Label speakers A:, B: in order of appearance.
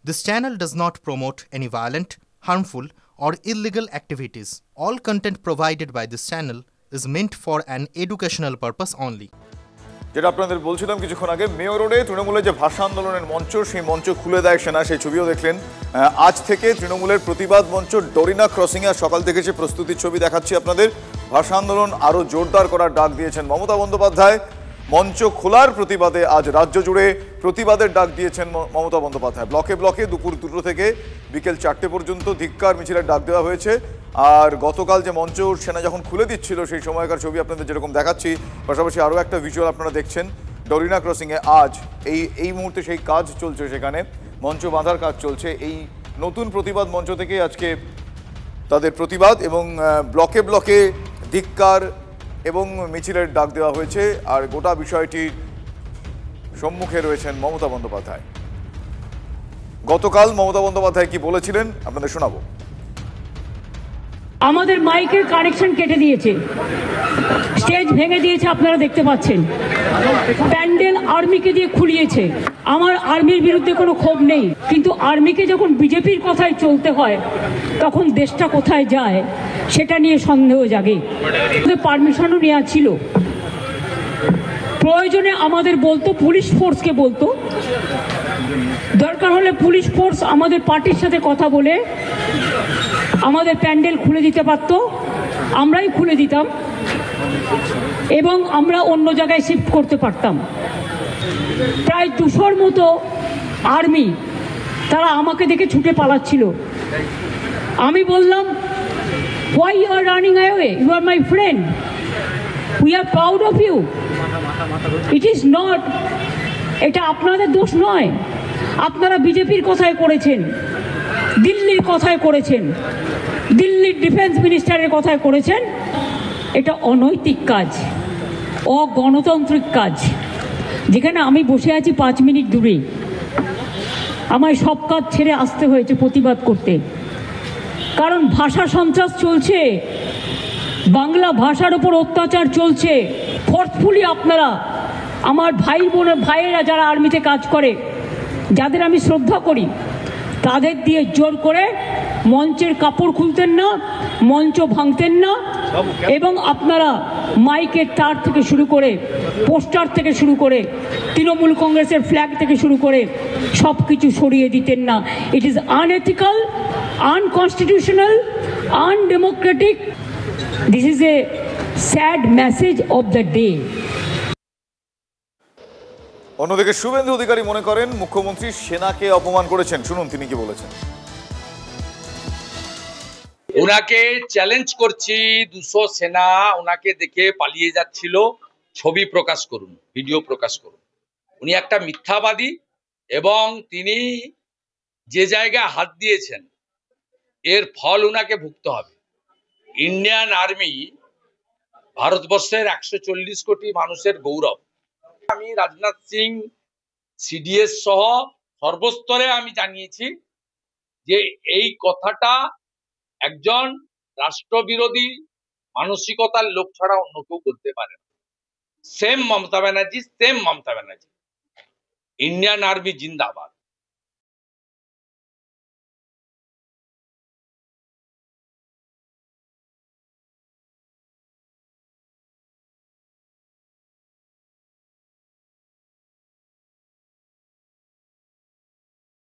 A: This channel does not promote any violent, harmful, or illegal activities. All content provided by this channel is meant for an educational purpose only.
B: যেটা আপনাদের বলছিলাম কিছুক্ষণ আগে, mayor রোডে তৃণমূলের যে ভাষা আন্দোলনের মঞ্চ, সেই মঞ্চ খুলে দেয় সেনা, সেই ছবিও দেখলেন। আজ থেকে তৃণমূলের প্রতিবাদ মঞ্চ ডরিনা ক্রসিংয়ে সকাল থেকে যে প্রস্তুতির ছবি দেখাচ্ছি আপনাদের। ভাষা আন্দোলন আরও জোরদার করার ডাক দিয়েছেন মমতা বন্দ্যোপাধ্যায়। মঞ্চ খোলার প্রতিবাদে আজ রাজ্য জুড়ে প্রতিবাদের ডাক দিয়েছেন মমতা বন্দ্যোপাধ্যায়। ব্লকে ব্লকে দুপুর 2টো থেকে বিকেল 4টে পর্যন্ত ধিক্কার মিছিলের ডাক দেওয়া হয়েছে। আর গতকাল যে মঞ্চ সেনা যখন খুলে দিচ্ছিল সেই সময়কার ছবি আপনাদের যেরকম দেখাচ্ছি, পাশাপাশি আরও একটা ভিজুয়াল আপনারা দেখছেন ডরিনা ক্রসিংয়ে। আজ এই মুহূর্তে সেই কাজ চলছে, সেখানে মঞ্চ বাঁধার কাজ চলছে। এই নতুন প্রতিবাদ মঞ্চ থেকে আজকে তাদের প্রতিবাদ এবং ব্লকে ব্লকে ধিক্কার এবং মিছিলের ডাক দেওয়া হয়েছে। আর গোটা বিষয়টির সম্মুখে রয়েছেন মমতা বন্দ্যোপাধ্যায়। গতকাল মমতা বন্দ্যোপাধ্যায় কি বলেছিলেন আপনাদের শোনাবো।
C: আমাদের মাইকের কানেকশন কেটে দিয়েছে, স্টেজ ভেঙে দিয়েছে, আপনারা দেখতে পাচ্ছেন। প্যান্ডেল আর্মিকে দিয়ে খুলিয়েছে। আমার আর্মির বিরুদ্ধে কোনো ক্ষোভ নেই, কিন্তু আর্মিকে যখন বিজেপির কথায় চলতে হয় তখন দেশটা কোথায় যায় সেটা নিয়ে সন্দেহ জাগে। পারমিশনও নেওয়া ছিল, প্রয়োজনে আমাদের বলতো, পুলিশ ফোর্সকে বলতো, দরকার হলে পুলিশ ফোর্স আমাদের পার্টির সাথে কথা বলে আমাদের প্যান্ডেল খুলে দিতে পারত, আমরাই খুলে দিতাম এবং আমরা অন্য জায়গায় শিফট করতে পারতাম। প্রায় 200-র মতো আর্মি তারা আমাকে দেখে ছুটে পালাচ্ছিল। আমি বললাম, why you are running away? You are my friend. We are proud of you. It is not, এটা আপনাদের দোষ নয়। আপনারা বিজেপির কথায় করেছেন, দিল্লির কথায় করেছেন, দিল্লির ডিফেন্স মিনিস্টারের কথায় করেছেন। এটা অনৈতিক কাজ, অগণতান্ত্রিক কাজ। যেখানে আমি বসে আছি 5 মিনিট দূরে, আমায় সব কাজ ছেড়ে আসতে হয়েছে প্রতিবাদ করতে, কারণ ভাষা সন্ত্রাস চলছে, বাংলা ভাষার উপর অত্যাচার চলছে। ফোর্সফুলি আপনারা, আমার ভাইয়েরা যারা আর্মিতে কাজ করে, যাদের আমি শ্রদ্ধা করি, তাদের দিয়ে জোর করে মঞ্চের কাপড় খুলতেন না, মঞ্চ ভাঙতেন না, এবং আপনারা মাইকের তার থেকে শুরু করে, পোস্টার থেকে শুরু করে, তৃণমূল কংগ্রেসের ফ্ল্যাগ থেকে শুরু করে সব কিছু সরিয়ে দিতেন না। It is unethical, unconstitutional, undemocratic. This is a sad message of the day.
B: অন্যদিকে শুভেন্দু অধিকারী মনে করেন মুখ্যমন্ত্রী সেনাকে অপমান করেছেন। শুনুন তিনি কি বলেছেন।
D: ওনাকে চ্যালেঞ্জ করছি, 200 সেনা ওনাকে দেখে পালিয়ে যাচ্ছিল, ছবি প্রকাশ করুন, ভিডিও প্রকাশ করুন। উনি একটা মিথ্যাবাদী এবং তিনি যে জায়গায় হাত দিয়েছেন এর ফল ওনাকে ভুগতে হবে। ইন্ডিয়ান আর্মি ভারতবর্ষের 140 কোটি মানুষের গৌরব। আমি রাজনাথ সিং, সিডিএস সহ সর্বস্তরে আমি জানিয়েছি যে এই কথাটা একজন রাষ্ট্রবিরোধী মানসিকতার লোক ছাড়া অন্য কেউ বলতে পারে না। Same Mamata Banerjee, Indian army জিন্দাবাদ।